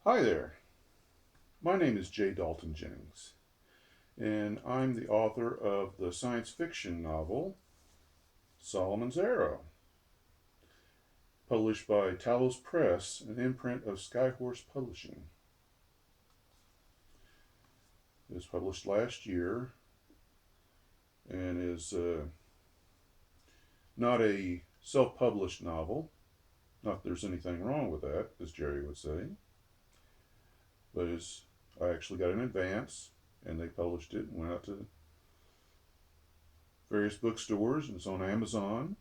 Hi there. My name is J. Dalton Jennings, and I'm the author of the science fiction novel Solomon's Arrow, published by Talos Press, an imprint of Skyhorse Publishing. It was published last year and is not a self published novel. Not that there's anything wrong with that, as Jerry would say, but I actually got an advance and they published it and went out to various bookstores and it's on Amazon,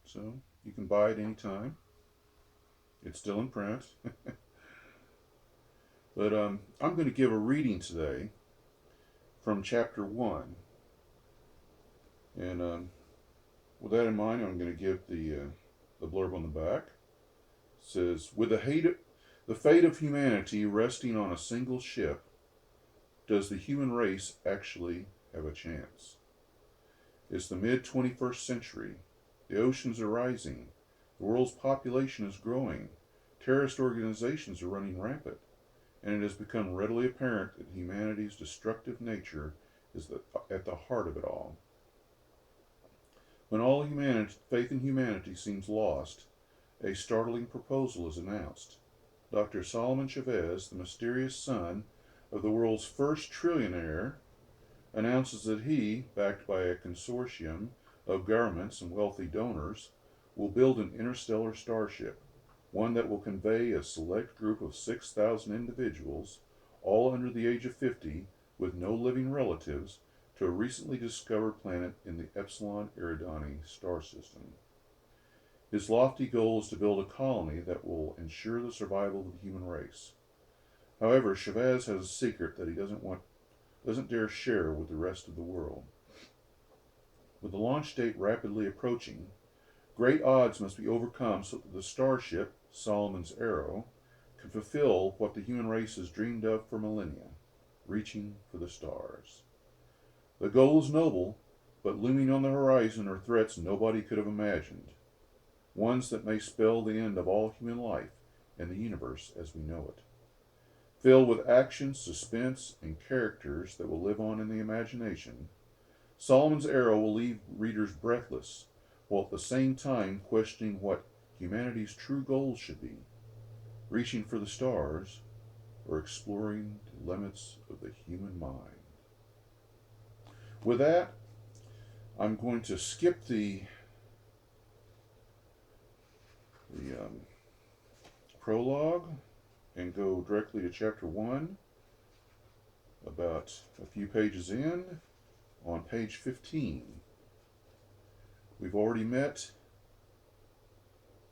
so you can buy it anytime. It's still in print. But I'm going to give a reading today from chapter 1. And with that in mind, I'm going to give the blurb on the back. It says, with the fate of humanity resting on a single ship, does the human race actually have a chance? It's the mid-21st century. The oceans are rising. The world's population is growing. Terrorist organizations are running rampant. And it has become readily apparent that humanity's destructive nature is at the heart of it all. When all faith in humanity seems lost, a startling proposal is announced. Dr. Solomon Chavez, the mysterious son of the world's first trillionaire, announces that he, backed by a consortium of governments and wealthy donors, will build an interstellar starship, one that will convey a select group of 6,000 individuals, all under the age of 50, with no living relatives, to a recently discovered planet in the Epsilon Eridani star system. His lofty goal is to build a colony that will ensure the survival of the human race. However, Chavez has a secret that he doesn't dare share with the rest of the world. With the launch date rapidly approaching, great odds must be overcome so that the starship, Solomon's Arrow, can fulfill what the human race has dreamed of for millennia, reaching for the stars. The goal is noble, but looming on the horizon are threats nobody could have imagined, ones that may spell the end of all human life and the universe as we know it. Filled with action, suspense, and characters that will live on in the imagination, Solomon's Arrow will leave readers breathless, while at the same time questioning what humanity's true goals should be, reaching for the stars or exploring the limits of the human mind. With that, I'm going to skip the prologue and go directly to chapter 1, about a few pages in, on page 15. We've already met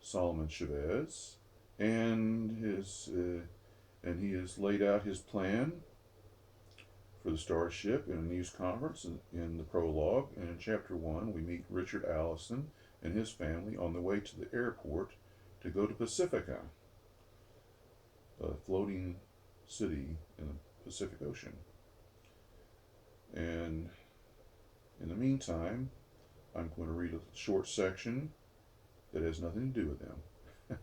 Solomon Chavez, and he has laid out his plan for the starship in a news conference in the prologue. And in chapter 1, we meet Richard Allison and his family on the way to the airport to go to Pacifica, a floating city in the Pacific Ocean. And in the meantime, I'm going to read a short section that has nothing to do with them.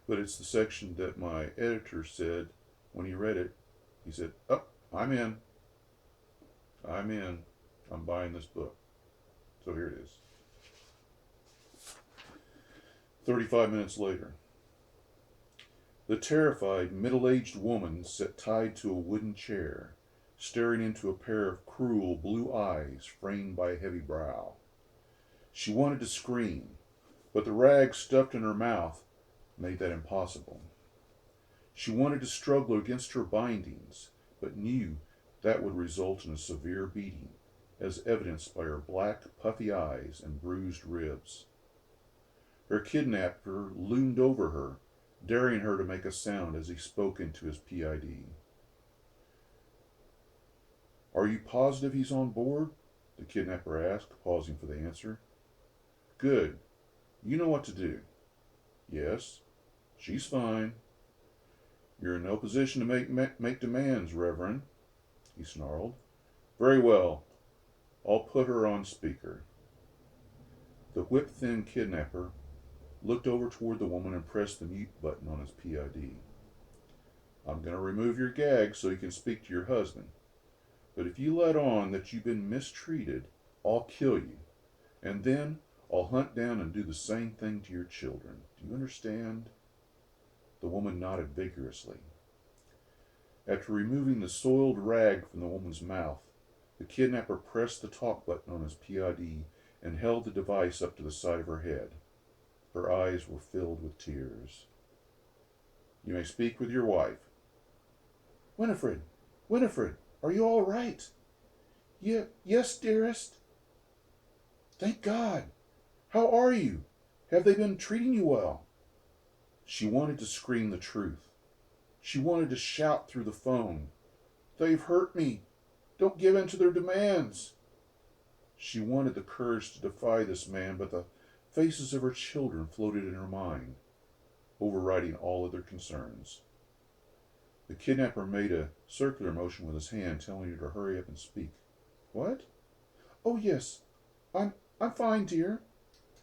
But it's the section that my editor said when he read it. He said, "Oh, I'm in. I'm in. I'm buying this book." So here it is. 35 minutes later. The terrified, middle-aged woman sat tied to a wooden chair, staring into a pair of cruel blue eyes framed by a heavy brow. She wanted to scream, but the rag stuffed in her mouth made that impossible. She wanted to struggle against her bindings, but knew that would result in a severe beating, as evidenced by her black, puffy eyes and bruised ribs. Her kidnapper loomed over her, daring her to make a sound as he spoke into his PID. "Are you positive he's on board?" the kidnapper asked, pausing for the answer. "Good. You know what to do." "Yes. She's fine." "You're in no position to make demands, Reverend," he snarled. "Very well. I'll put her on speaker." The whip-thin kidnapper looked over toward the woman and pressed the mute button on his PID. I'm going to remove your gag so you can speak to your husband. But if you let on that you've been mistreated, I'll kill you. And then I'll hunt down and do the same thing to your children. Do you understand?" The woman nodded vigorously. After removing the soiled rag from the woman's mouth, the kidnapper pressed the talk button on his PID and held the device up to the side of her head. Her eyes were filled with tears. "You may speak with your wife." "Winifred, Winifred, are you all right?" Yes, dearest." "Thank God. How are you? Have they been treating you well?" She wanted to scream the truth. She wanted to shout through the phone, "They've hurt me. Don't give in to their demands." She wanted the courage to defy this man, but the faces of her children floated in her mind, overriding all other concerns. The kidnapper made a circular motion with his hand, telling her to hurry up and speak. "What? Oh, yes. I'm fine, dear.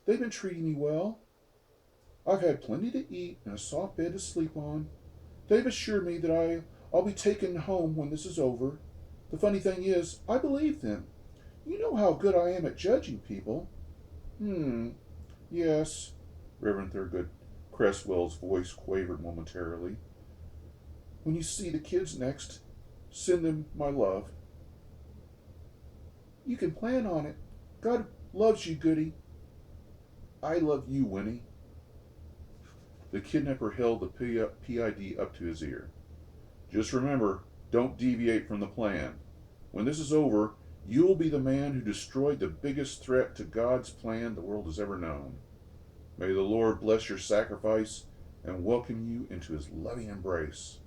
They've been treating me well. I've had plenty to eat and a soft bed to sleep on. They've assured me that I'll be taken home when this is over. The funny thing is, I believe them. You know how good I am at judging people." Yes." Reverend Thurgood Cresswell's voice quavered momentarily. "When you see the kids next, send them my love." "You can plan on it. God loves you, Goody." "I love you, Winnie." The kidnapper held the PID up to his ear. "Just remember, don't deviate from the plan. When this is over, you'll be the man who destroyed the biggest threat to God's plan the world has ever known. May the Lord bless your sacrifice and welcome you into his loving embrace."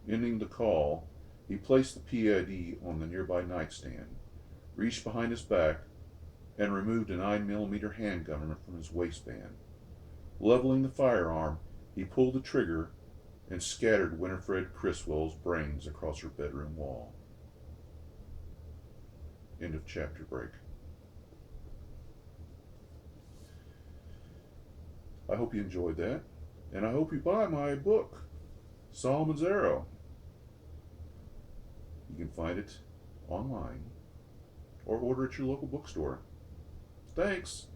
Ending the call, he placed the PID on the nearby nightstand, reached behind his back, and removed a 9mm handgun from his waistband. Leveling the firearm, he pulled the trigger and scattered Winifred Criswell's brains across her bedroom wall. End of chapter break. I hope you enjoyed that, and I hope you buy my book, Solomon's Arrow. You can find it online or order at your local bookstore. Thanks.